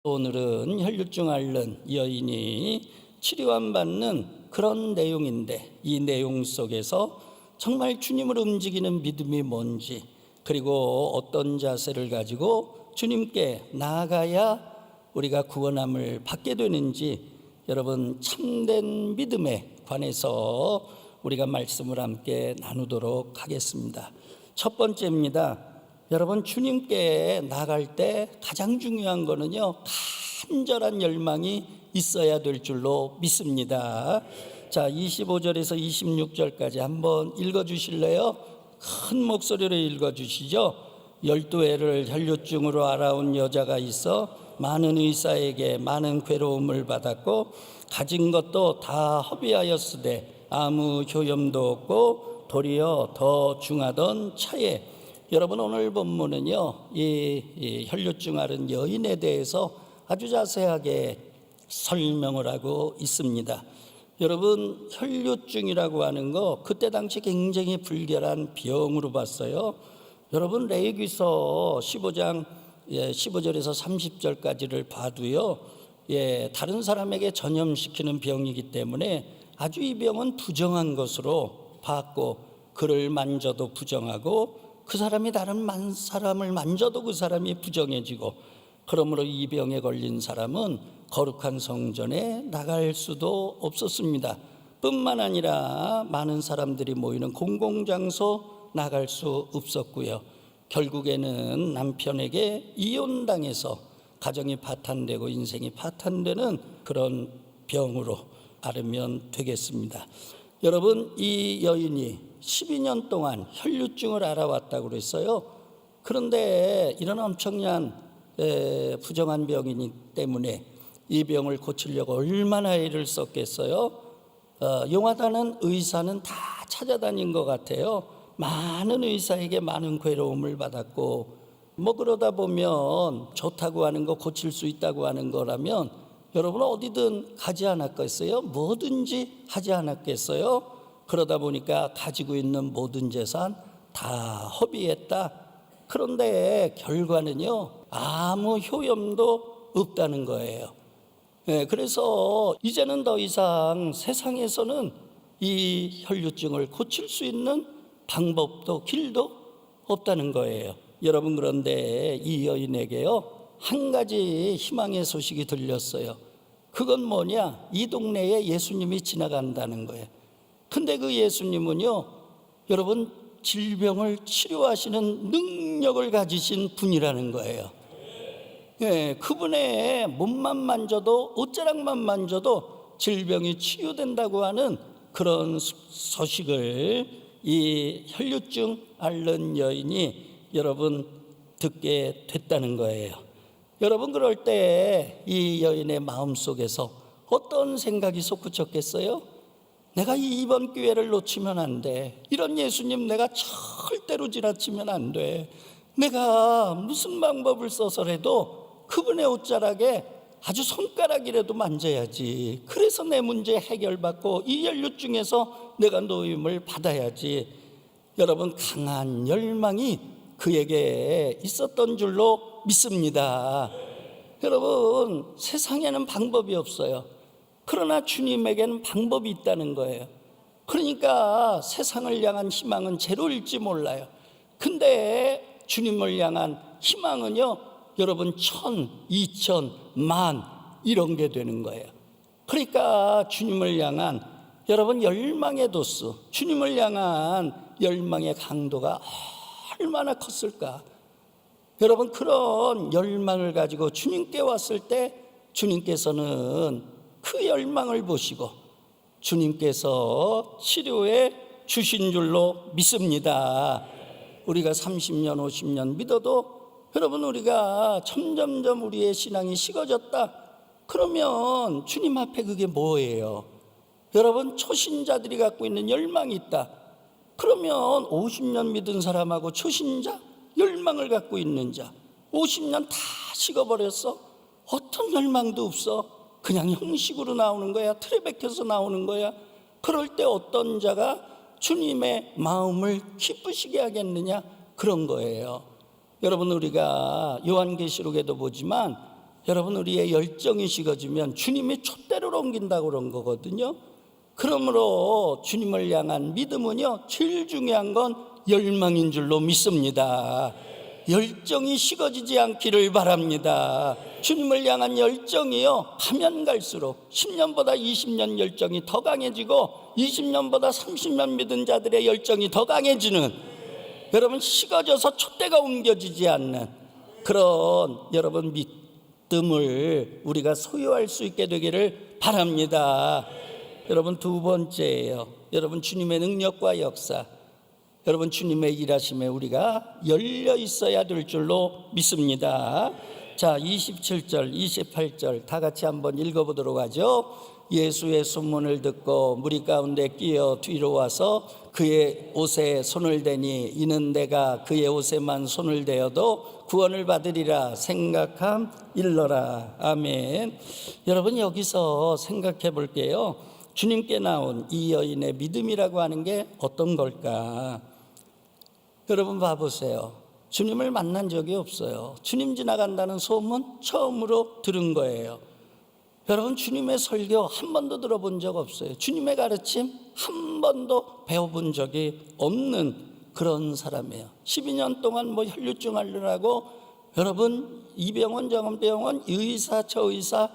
오늘은 혈류증 앓는 여인이 치료받는 그런 내용인데, 이 내용 속에서 정말 주님을 움직이는 믿음이 뭔지, 그리고 어떤 자세를 가지고 주님께 나아가야 우리가 구원함을 받게 되는지, 여러분 참된 믿음에 관해서 우리가 말씀을 함께 나누도록 하겠습니다. 첫 번째입니다. 여러분, 주님께 나갈 때 가장 중요한 거는요, 간절한 열망이 있어야 될 줄로 믿습니다. 자, 25절에서 26절까지 한번 읽어주실래요? 큰 목소리로 읽어주시죠. 12해를 혈류증으로 앓아온 여자가 있어 많은 의사에게 많은 괴로움을 받았고 가진 것도 다 허비하였으되 아무 효염도 없고 도리어 더 중하던 차에, 여러분 오늘 본문은요, 이 혈류증 앓은 여인에 대해서 아주 자세하게 설명을 하고 있습니다. 여러분, 혈류증이라고 하는 거 그때 당시 굉장히 불결한 병으로 봤어요. 여러분, 레위기서 15장 15절에서 30절까지를 봐도요, 다른 사람에게 전염시키는 병이기 때문에 아주 이 병은 부정한 것으로 봤고, 그를 만져도 부정하고 그 사람이 다른 사람을 만져도 그 사람이 부정해지고, 그러므로 이 병에 걸린 사람은 거룩한 성전에 나갈 수도 없었습니다. 뿐만 아니라 많은 사람들이 모이는 공공장소 나갈 수 없었고요. 결국에는 남편에게 이혼당해서 가정이 파탄되고 인생이 파탄되는 그런 병으로 앓으면 되겠습니다. 여러분, 이 여인이 12년 동안 혈류증을 앓아왔다고 그랬어요. 그런데 이런 엄청난 부정한 병이기 때문에 이 병을 고치려고 얼마나 애를 썼겠어요. 용하다는 의사는 다 찾아다닌 것 같아요. 많은 의사에게 많은 괴로움을 받았고, 그러다 보면 좋다고 하는 거, 고칠 수 있다고 하는 거라면 여러분 어디든 가지 않았겠어요? 뭐든지 하지 않았겠어요? 그러다 보니까 가지고 있는 모든 재산 다 허비했다. 그런데 결과는요, 아무 효염도 없다는 거예요. 그래서 이제는 더 이상 세상에서는 이 혈류증을 고칠 수 있는 방법도 길도 없다는 거예요. 여러분, 그런데 이 여인에게요, 한 가지 희망의 소식이 들렸어요. 그건 뭐냐? 이 동네에 예수님이 지나간다는 거예요. 근데 그 예수님은요, 여러분, 질병을 치료하시는 능력을 가지신 분이라는 거예요. 그분의 몸만 만져도, 옷자락만 만져도 질병이 치유된다고 하는 그런 소식을 이 혈류증 앓는 여인이 여러분 듣게 됐다는 거예요. 여러분, 그럴 때 이 여인의 마음속에서 어떤 생각이 솟구쳤겠어요? 내가 이번 기회를 놓치면 안 돼. 이런 예수님 내가 절대로 지나치면 안 돼. 내가 무슨 방법을 써서라도 그분의 옷자락에 아주 손가락이라도 만져야지. 그래서 내 문제 해결받고 이 혈류증에서 내가 노임을 받아야지. 여러분, 강한 열망이 그에게 있었던 줄로 믿습니다. 여러분, 세상에는 방법이 없어요. 그러나 주님에게는 방법이 있다는 거예요. 그러니까 세상을 향한 희망은 제로일지 몰라요. 근데 주님을 향한 희망은요, 여러분 1000, 2000, 10,000 이런 게 되는 거예요. 그러니까 주님을 향한 여러분 열망의 도수, 주님을 향한 열망의 강도가 얼마나 컸을까. 여러분, 그런 열망을 가지고 주님께 왔을 때 주님께서는 그 열망을 보시고 주님께서 치료해 주신 줄로 믿습니다. 우리가 30년 50년 믿어도 여러분, 우리가 점점점 우리의 신앙이 식어졌다. 그러면 주님 앞에 그게 뭐예요? 여러분, 초신자들이 갖고 있는 열망이 있다. 그러면 50년 믿은 사람하고 초신자, 열망을 갖고 있는 자, 50년 다 식어버렸어. 어떤 열망도 없어. 그냥 형식으로 나오는 거야. 틀에 박혀서 나오는 거야. 그럴 때 어떤 자가 주님의 마음을 기쁘시게 하겠느냐? 그런 거예요. 여러분, 우리가 요한계시록에도 보지만 여러분 우리의 열정이 식어지면 주님이 촛대를 옮긴다고 그런 거거든요. 그러므로 주님을 향한 믿음은요, 제일 중요한 건 열망인 줄로 믿습니다. 열정이 식어지지 않기를 바랍니다. 주님을 향한 열정이요, 가면 갈수록 10년보다 20년 열정이 더 강해지고 20년보다 30년 믿은 자들의 열정이 더 강해지는, 여러분 식어져서 촛대가 옮겨지지 않는 그런 여러분 믿음을 우리가 소유할 수 있게 되기를 바랍니다. 여러분 두 번째예요. 여러분 주님의 능력과 역사, 여러분 주님의 일하심에 우리가 열려 있어야 될 줄로 믿습니다. 자, 27절 28절 다 같이 한번 읽어보도록 하죠. 예수의 소문을 듣고 무리 가운데 끼어 뒤로 와서 그의 옷에 손을 대니 이는 내가 그의 옷에만 손을 대어도 구원을 받으리라 생각함 일러라. 아멘. 여러분 여기서 생각해 볼게요. 주님께 나온 이 여인의 믿음이라고 하는 게 어떤 걸까? 여러분 봐보세요. 주님을 만난 적이 없어요. 주님 지나간다는 소문 처음으로 들은 거예요. 여러분 주님의 설교 한 번도 들어본 적 없어요. 주님의 가르침 한 번도 배워본 적이 없는 그런 사람이에요. 12년 동안 뭐 혈류증 앓느라고 여러분 이 병원 저 병원 의사 저 의사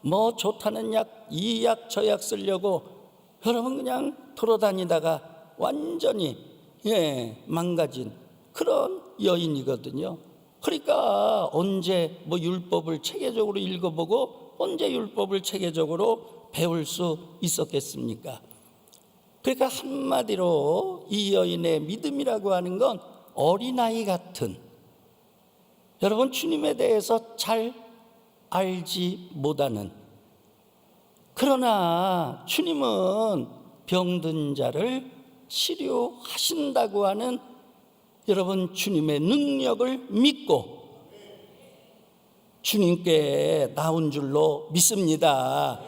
뭐 좋다는 약 이 약 저 약 쓰려고 여러분 그냥 돌아다니다가 완전히 망가진 그런 여인이거든요. 그러니까 언제 뭐 율법을 체계적으로 읽어보고 언제 율법을 체계적으로 배울 수 있었겠습니까? 그러니까 한마디로 이 여인의 믿음이라고 하는 건 어린아이 같은, 여러분 주님에 대해서 잘 알지 못하는, 그러나 주님은 병든 자를 치료하신다고 하는 여러분 주님의 능력을 믿고 주님께 나온 줄로 믿습니다.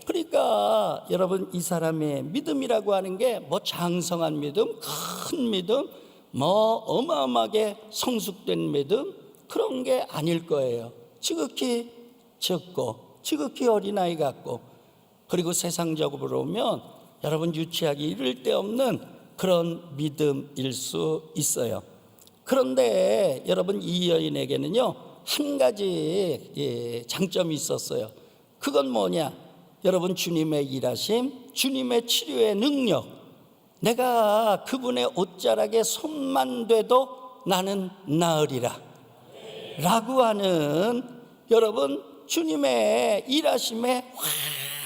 그러니까 여러분 이 사람의 믿음이라고 하는 게 뭐 장성한 믿음, 큰 믿음, 뭐 어마어마하게 성숙된 믿음, 그런 게 아닐 거예요. 지극히 적고 지극히 어린아이 같고, 그리고 세상적으로 보면 여러분 유치하기 이를 데 없는 그런 믿음일 수 있어요. 그런데 여러분 이 여인에게는요 한 가지 장점이 있었어요. 그건 뭐냐? 여러분 주님의 일하심, 주님의 치료의 능력, 내가 그분의 옷자락에 손만 대도 나는 나으리라 라고 하는 여러분 주님의 일하심에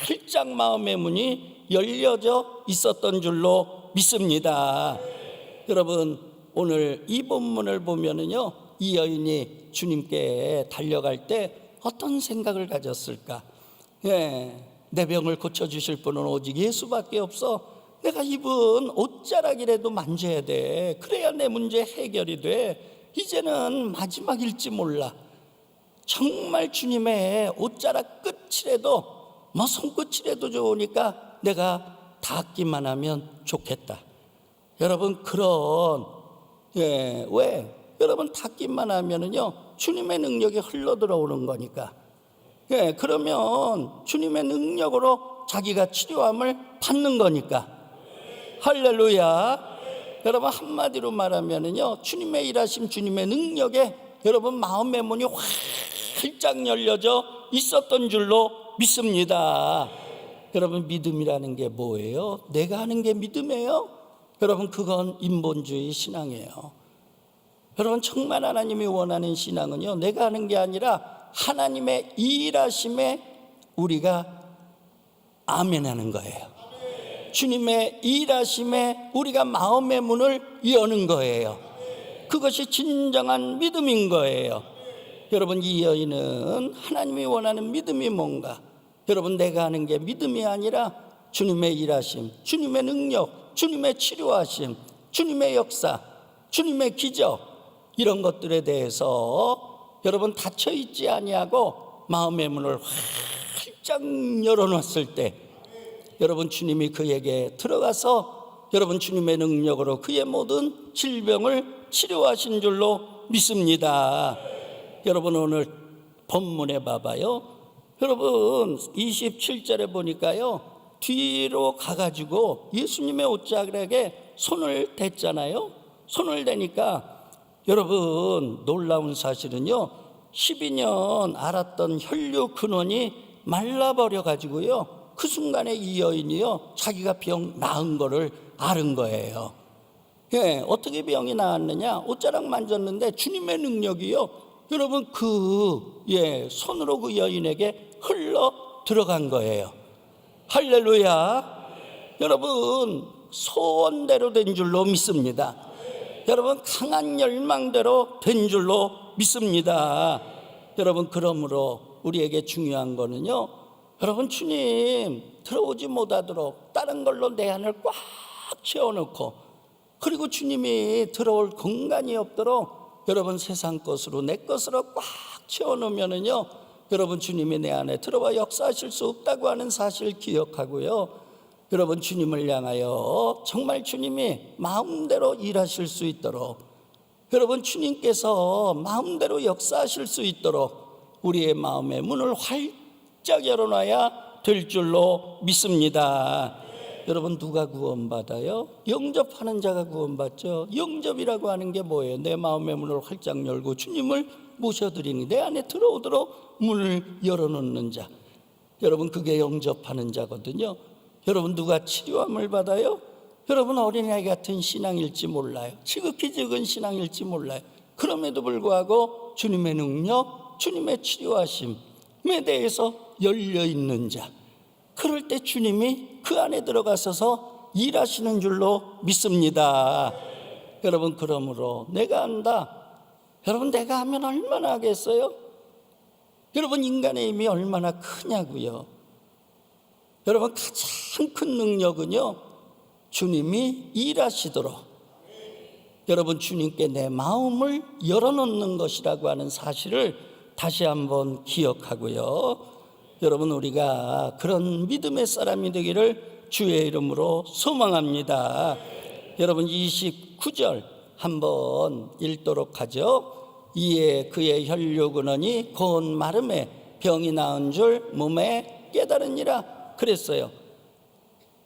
활짝 마음의 문이 열려져 있었던 줄로 믿습니다. 여러분 오늘 이 본문을 보면은요 이 여인이 주님께 달려갈 때 어떤 생각을 가졌을까? 내 병을 고쳐주실 분은 오직 예수밖에 없어. 내가 입은 옷자락이라도 만져야 돼. 그래야 내 문제 해결이 돼. 이제는 마지막일지 몰라. 정말 주님의 옷자락 끝이라도 뭐 손끝이라도 좋으니까 내가 닿기만 하면 좋겠다. 여러분 그런 왜? 여러분 닿기만 하면은요 주님의 능력이 흘러 들어오는 거니까. 그러면 주님의 능력으로 자기가 치료함을 받는 거니까. 할렐루야. 여러분 한마디로 말하면은요 주님의 일하심, 주님의 능력에 여러분 마음의 문이 활짝 열려져 있었던 줄로 믿습니다. 여러분 믿음이라는 게 뭐예요? 내가 하는 게 믿음이에요? 여러분 그건 인본주의 신앙이에요. 여러분 정말 하나님이 원하는 신앙은요 내가 하는 게 아니라 하나님의 일하심에 우리가 아멘하는 거예요. 주님의 일하심에 우리가 마음의 문을 여는 거예요. 그것이 진정한 믿음인 거예요. 여러분 이 여인은 하나님이 원하는 믿음이 뭔가? 여러분 내가 하는 게 믿음이 아니라 주님의 일하심, 주님의 능력, 주님의 치료하심, 주님의 역사, 주님의 기적, 이런 것들에 대해서 여러분 닫혀있지 아니하고 마음의 문을 활짝 열어놨을 때 여러분 주님이 그에게 들어가서 여러분 주님의 능력으로 그의 모든 질병을 치료하신 줄로 믿습니다. 여러분 오늘 본문에 봐봐요. 여러분 27절에 보니까요, 뒤로 가가지고 예수님의 옷자락에 손을 댔잖아요. 손을 대니까 여러분 놀라운 사실은요, 12년 앓았던 혈류 근원이 말라버려 가지고요, 그 순간에 이 여인이요, 자기가 병 나은 거를 앓은 거예요. 예, 어떻게 병이 나았느냐? 옷자락 만졌는데 주님의 능력이요, 여러분 손으로 그 여인에게 흘러 들어간 거예요. 할렐루야. 여러분 소원대로 된 줄로 믿습니다. 여러분 강한 열망대로 된 줄로 믿습니다. 여러분 그러므로 우리에게 중요한 거는요, 여러분 주님 들어오지 못하도록 다른 걸로 내 안을 꽉 채워놓고, 그리고 주님이 들어올 공간이 없도록 여러분 세상 것으로 내 것으로 꽉 채워놓으면은요, 여러분 주님이 내 안에 들어와 역사하실 수 없다고 하는 사실 기억하고요, 여러분 주님을 향하여 정말 주님이 마음대로 일하실 수 있도록, 여러분 주님께서 마음대로 역사하실 수 있도록 우리의 마음의 문을 활짝 열어놔야 될 줄로 믿습니다. 여러분 누가 구원받아요? 영접하는 자가 구원받죠. 영접이라고 하는 게 뭐예요? 내 마음의 문을 활짝 열고 주님을 모셔드리니 내 안에 들어오도록 문을 열어놓는 자, 여러분 그게 영접하는 자거든요. 여러분 누가 치료함을 받아요? 여러분 어린아이 같은 신앙일지 몰라요. 지극히 적은 신앙일지 몰라요. 그럼에도 불구하고 주님의 능력, 주님의 치료하심에 대해서 열려있는 자, 그럴 때 주님이 그 안에 들어가셔서 일하시는 줄로 믿습니다. 여러분 그러므로 내가 한다, 여러분 내가 하면 얼마나 하겠어요? 여러분 인간의 힘이 얼마나 크냐고요. 여러분 가장 큰 능력은요, 주님이 일하시도록 여러분 주님께 내 마음을 열어놓는 것이라고 하는 사실을 다시 한번 기억하고요, 여러분 우리가 그런 믿음의 사람이 되기를 주의 이름으로 소망합니다. 여러분 29절 한번 읽도록 하죠. 이에 그의 혈류 근원이 곧 마름에 병이 나은 줄 몸에 깨달으니라 그랬어요.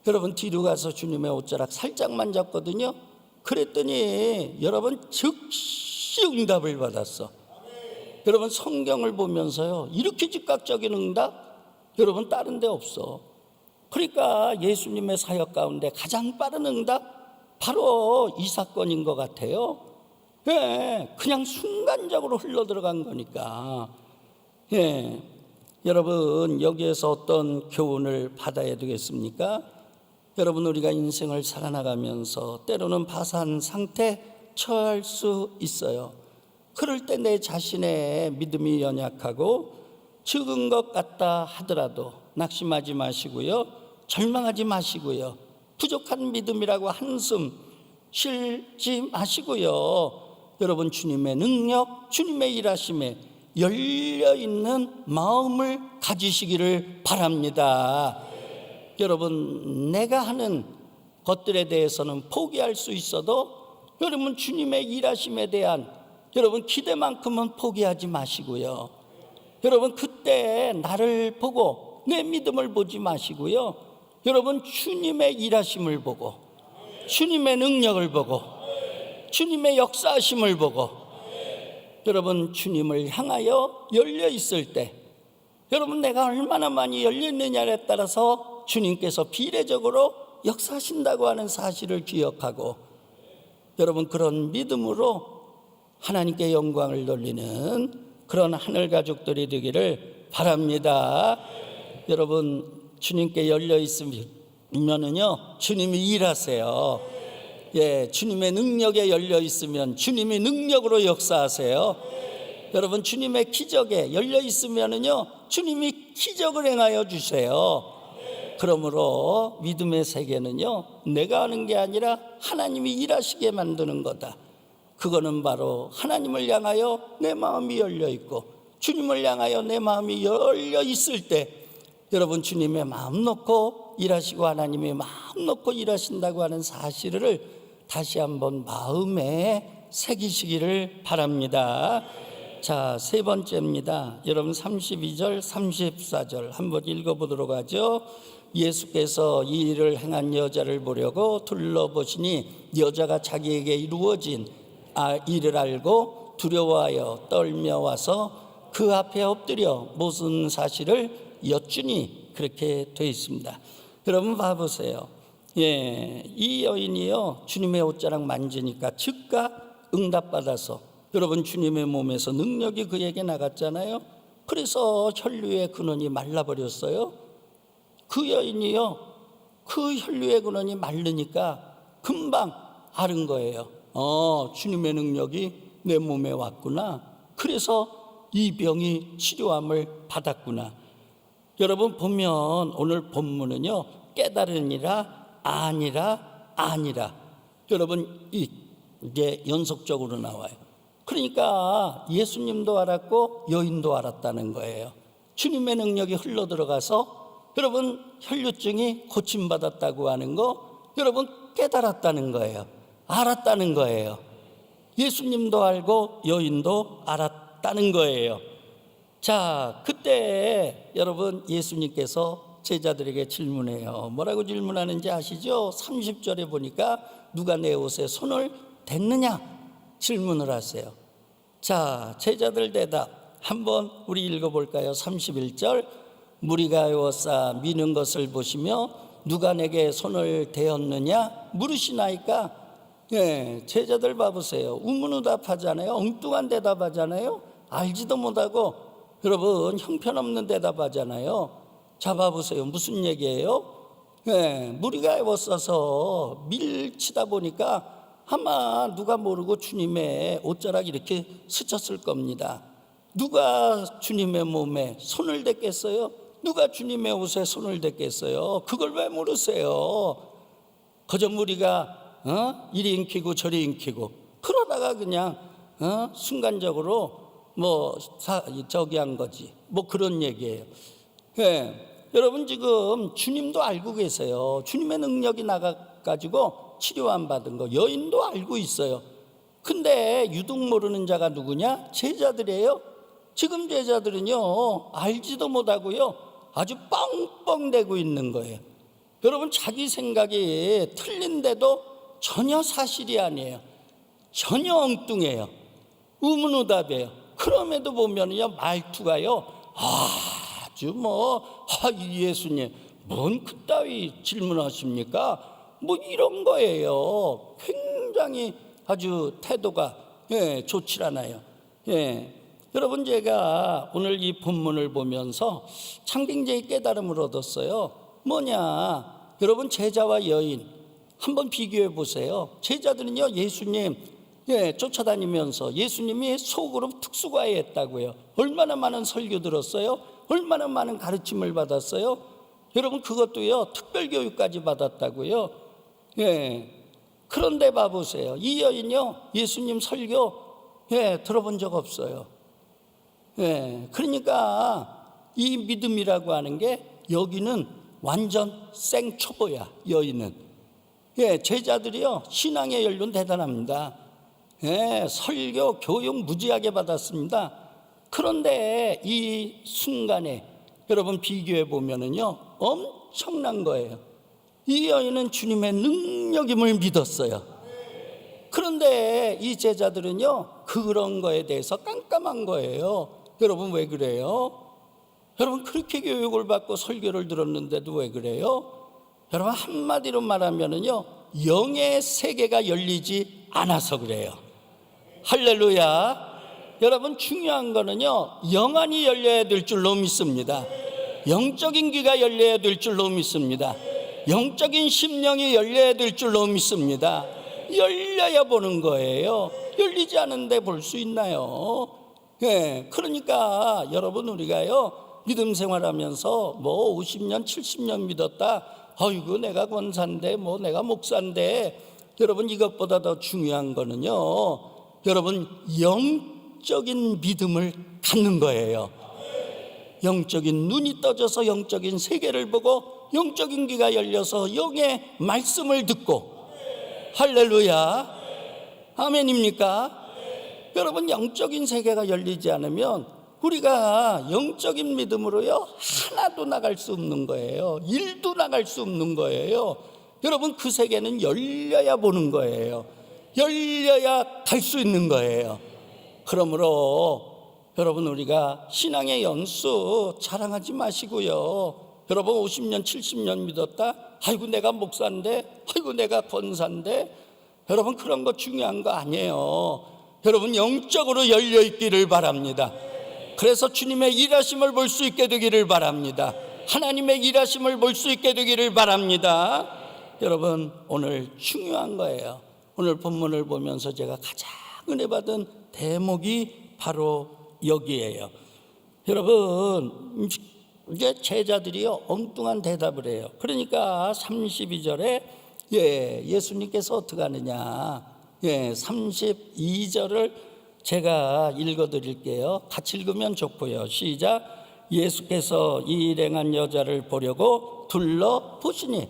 여러분 뒤로 가서 주님의 옷자락 살짝 만졌거든요. 그랬더니 여러분 즉시 응답을 받았어. 여러분 성경을 보면서요, 이렇게 즉각적인 응답 여러분 다른 데 없어. 그러니까 예수님의 사역 가운데 가장 빠른 응답 바로 이 사건인 것 같아요. 예, 그냥 순간적으로 흘러들어간 거니까. 예, 여러분 여기에서 어떤 교훈을 받아야 되겠습니까? 여러분 우리가 인생을 살아나가면서 때로는 파산 상태 처할 수 있어요. 그럴 때 내 자신의 믿음이 연약하고 적은 것 같다 하더라도 낙심하지 마시고요, 절망하지 마시고요, 부족한 믿음이라고 한숨 쉬지 마시고요, 여러분 주님의 능력, 주님의 일하심에 열려있는 마음을 가지시기를 바랍니다. 여러분 내가 하는 것들에 대해서는 포기할 수 있어도 여러분 주님의 일하심에 대한 여러분 기대만큼은 포기하지 마시고요, 여러분 그때 나를 보고 내 믿음을 보지 마시고요, 여러분 주님의 일하심을 보고 주님의 능력을 보고 주님의 역사하심을 보고 여러분 주님을 향하여 열려 있을 때 여러분 내가 얼마나 많이 열려 있느냐에 따라서 주님께서 비례적으로 역사하신다고 하는 사실을 기억하고 여러분 그런 믿음으로 하나님께 영광을 돌리는 그런 하늘 가족들이 되기를 바랍니다. 여러분 주님께 열려 있으면은요, 주님이 일하세요. 예, 주님의 능력에 열려 있으면 주님이 능력으로 역사하세요. 여러분 주님의 기적에 열려 있으면은요, 주님이 기적을 행하여 주세요. 그러므로 믿음의 세계는요, 내가 하는 게 아니라 하나님이 일하시게 만드는 거다. 그거는 바로 하나님을 향하여 내 마음이 열려 있고 주님을 향하여 내 마음이 열려 있을 때 여러분 주님의 마음 놓고 일하시고 하나님의 마음 놓고 일하신다고 하는 사실을 다시 한번 마음에 새기시기를 바랍니다. 자, 세 번째입니다. 여러분 32절, 34절 한번 읽어보도록 하죠. 예수께서 이 일을 행한 여자를 보려고 둘러보시니 여자가 자기에게 이루어진 일을 알고 두려워하여 떨며 와서 그 앞에 엎드려 모든 사실을 여쭈니 그렇게 되어 있습니다. 여러분 봐보세요. 이 여인이요 주님의 옷자락 만지니까 즉각 응답받아서 여러분 주님의 몸에서 능력이 그에게 나갔잖아요. 그래서 혈류의 근원이 말라버렸어요. 그 여인이요 그 혈류의 근원이 마르니까 금방 아는 거예요. 주님의 능력이 내 몸에 왔구나. 그래서 이 병이 치료함을 받았구나. 여러분 보면 오늘 본문은요 깨달으니라 아니라 여러분 이게 연속적으로 나와요. 그러니까 예수님도 알았고 여인도 알았다는 거예요. 주님의 능력이 흘러 들어가서 여러분 혈류증이 고침받았다고 하는 거 여러분 깨달았다는 거예요. 알았다는 거예요. 예수님도 알고 여인도 알았다는 거예요. 자, 그때 여러분 예수님께서 제자들에게 질문해요. 뭐라고 질문하는지 아시죠? 30절에 보니까 누가 내 옷에 손을 댔느냐 질문을 하세요. 자, 제자들 대답 한번 우리 읽어볼까요? 31절 무리가 에워싸 미는 것을 보시며 누가 내게 손을 대었느냐 물으시나이까. 제자들 봐보세요. 우문우답하잖아요. 엉뚱한 대답하잖아요. 알지도 못하고 여러분 형편없는 대답하잖아요. 자, 봐보세요. 무슨 얘기예요? 무리가 에워싸서 밀치다 보니까 아마 누가 모르고 주님의 옷자락 이렇게 스쳤을 겁니다. 누가 주님의 몸에 손을 댔겠어요? 누가 주님의 옷에 손을 댔겠어요? 그걸 왜 물으세요? 그저 무리가 이리 인키고 저리 인키고 그러다가 그냥 순간적으로 저기 한 거지 뭐 그런 얘기예요. 여러분 지금 주님도 알고 계세요. 주님의 능력이 나가가지고 치료안 받은 거 여인도 알고 있어요. 근데 유독 모르는 자가 누구냐? 제자들이에요. 지금 제자들은요 알지도 못하고요 아주 뻥뻥대고 있는 거예요. 여러분 자기 생각이 틀린데도 전혀 사실이 아니에요. 전혀 엉뚱해요. 우문우답이에요. 그럼에도 보면요 말투가요 아주 예수님 뭔 그따위 질문하십니까? 뭐 이런 거예요. 굉장히 아주 태도가 좋지 않아요. 여러분 제가 오늘 이 본문을 보면서 참 굉장히 깨달음을 얻었어요. 뭐냐? 여러분 제자와 여인 한번 비교해 보세요. 제자들은요 예수님 쫓아다니면서 예수님이 속으로 특수과외했다고요. 얼마나 많은 설교 들었어요? 얼마나 많은 가르침을 받았어요? 여러분 그것도요 특별교육까지 받았다고요. 그런데 봐보세요. 이 여인요 예수님 설교 들어본 적 없어요. 그러니까 이 믿음이라고 하는 게 여기는 완전 생초보야. 여인은 제자들이요 신앙의 연륜 대단합니다. 설교 교육 무지하게 받았습니다. 그런데 이 순간에 여러분 비교해 보면은요 엄청난 거예요. 이 여인은 주님의 능력임을 믿었어요. 그런데 이 제자들은요 그런 거에 대해서 깜깜한 거예요. 여러분 왜 그래요? 여러분 그렇게 교육을 받고 설교를 들었는데도 왜 그래요? 여러분 한마디로 말하면은요 영의 세계가 열리지 않아서 그래요. 할렐루야. 여러분 중요한 거는요 영안이 열려야 될 줄로 믿습니다. 영적인 귀가 열려야 될 줄로 믿습니다. 영적인 심령이 열려야 될 줄로 믿습니다. 열려야 보는 거예요. 열리지 않은데 볼 수 있나요? 그러니까 여러분 우리가요 믿음 생활하면서 50년 70년 믿었다. 아이고 내가 권사인데 내가 목사인데 여러분 이것보다 더 중요한 거는요 여러분 영적인 믿음을 갖는 거예요. 영적인 눈이 떠져서 영적인 세계를 보고 영적인 귀가 열려서 영의 말씀을 듣고 할렐루야 아멘입니까? 여러분 영적인 세계가 열리지 않으면 우리가 영적인 믿음으로요 하나도 나갈 수 없는 거예요. 일도 나갈 수 없는 거예요. 여러분 그 세계는 열려야 보는 거예요. 열려야 갈 수 있는 거예요. 그러므로 여러분 우리가 신앙의 연수 자랑하지 마시고요. 여러분 50년 70년 믿었다, 아이고 내가 목사인데, 아이고 내가 권사인데, 여러분 그런 거 중요한 거 아니에요. 여러분 영적으로 열려 있기를 바랍니다. 그래서 주님의 일하심을 볼 수 있게 되기를 바랍니다. 하나님의 일하심을 볼 수 있게 되기를 바랍니다. 여러분 오늘 중요한 거예요. 오늘 본문을 보면서 제가 가장 은혜 받은 대목이 바로 여기에요. 여러분 이제 제자들이요 엉뚱한 대답을 해요. 그러니까 32절에 예수님께서 어떻게 하느냐, 32절을 제가 읽어드릴게요. 같이 읽으면 좋고요. 시작. 예수께서 이 일행한 여자를 보려고 둘러보시니,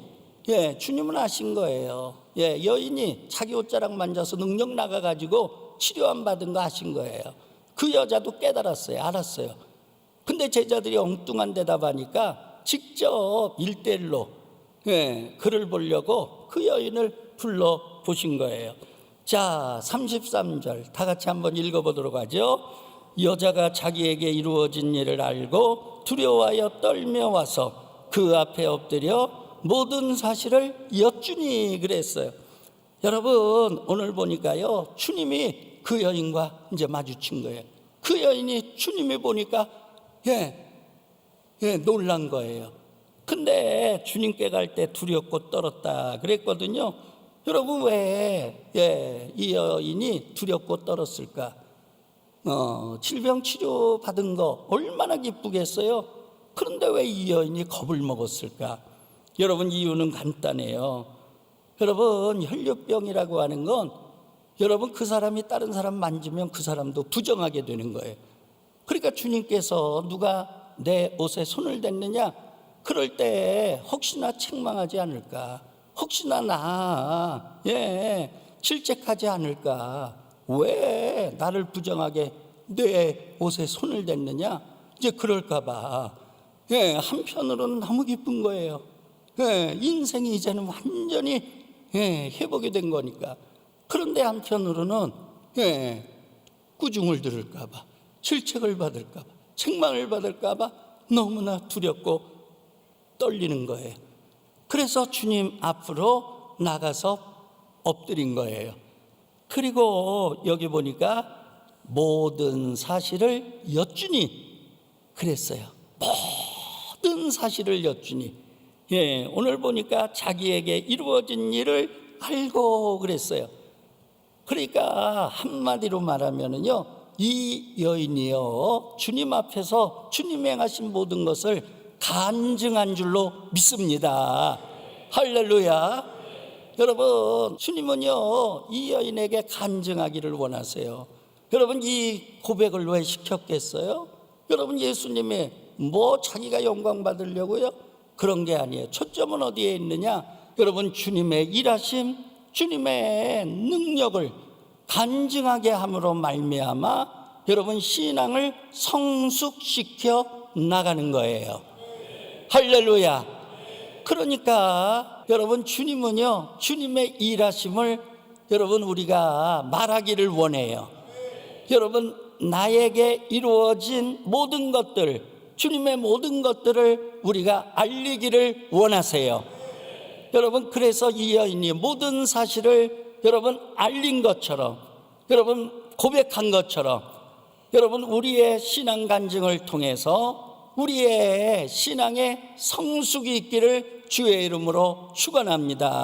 주님은 아신 거예요. 여인이 자기 옷자락 만져서 능력 나가가지고 치료 안 받은 거 아신 거예요. 그 여자도 깨달았어요. 알았어요. 근데 제자들이 엉뚱한 대답하니까 직접 1대1로 그를 보려고 그 여인을 불러보신 거예요. 자, 33절 다 같이 한번 읽어보도록 하죠. 여자가 자기에게 이루어진 일을 알고 두려워하여 떨며 와서 그 앞에 엎드려 모든 사실을 여쭈니 그랬어요. 여러분 오늘 보니까요 주님이 그 여인과 이제 마주친 거예요. 그 여인이 주님이 보니까 놀란 거예요. 근데 주님께 갈 때 두렵고 떨었다 그랬거든요. 여러분 왜 이 여인이 두렵고 떨었을까? 질병 치료 받은 거 얼마나 기쁘겠어요. 그런데 왜 이 여인이 겁을 먹었을까? 여러분 이유는 간단해요. 여러분 혈류병이라고 하는 건 여러분 그 사람이 다른 사람 만지면 그 사람도 부정하게 되는 거예요. 그러니까 주님께서 누가 내 옷에 손을 댔느냐 그럴 때 혹시나 책망하지 않을까, 혹시나 나 질책하지 않을까, 왜 나를 부정하게 내 옷에 손을 댔느냐 이제 그럴까 봐 한편으로는 너무 기쁜 거예요. 인생이 이제는 완전히 회복이 된 거니까. 그런데 한편으로는 꾸중을 들을까 봐, 질책을 받을까 봐, 책망을 받을까 봐 너무나 두렵고 떨리는 거예요. 그래서 주님 앞으로 나가서 엎드린 거예요. 그리고 여기 보니까 모든 사실을 여쭈니 그랬어요. 모든 사실을 여쭈니. 오늘 보니까 자기에게 이루어진 일을 알고 그랬어요. 그러니까 한마디로 말하면은요, 이 여인이요 주님 앞에서 주님 행하신 모든 것을 간증한 줄로 믿습니다. 할렐루야. 여러분 주님은요 이 여인에게 간증하기를 원하세요. 여러분 이 고백을 왜 시켰겠어요? 여러분 예수님이 뭐 자기가 영광 받으려고요? 그런 게 아니에요. 초점은 어디에 있느냐? 여러분 주님의 일하심, 주님의 능력을 간증하게 함으로 말미암아 여러분 신앙을 성숙시켜 나가는 거예요. 할렐루야. 그러니까 여러분 주님은요 주님의 일하심을 여러분 우리가 말하기를 원해요. 여러분 나에게 이루어진 모든 것들, 주님의 모든 것들을 우리가 알리기를 원하세요. 여러분 그래서 이 여인이 모든 사실을 여러분 알린 것처럼, 여러분 고백한 것처럼 여러분 우리의 신앙 간증을 통해서 우리의 신앙의 성숙이 있기를 주의 이름으로 축원합니다.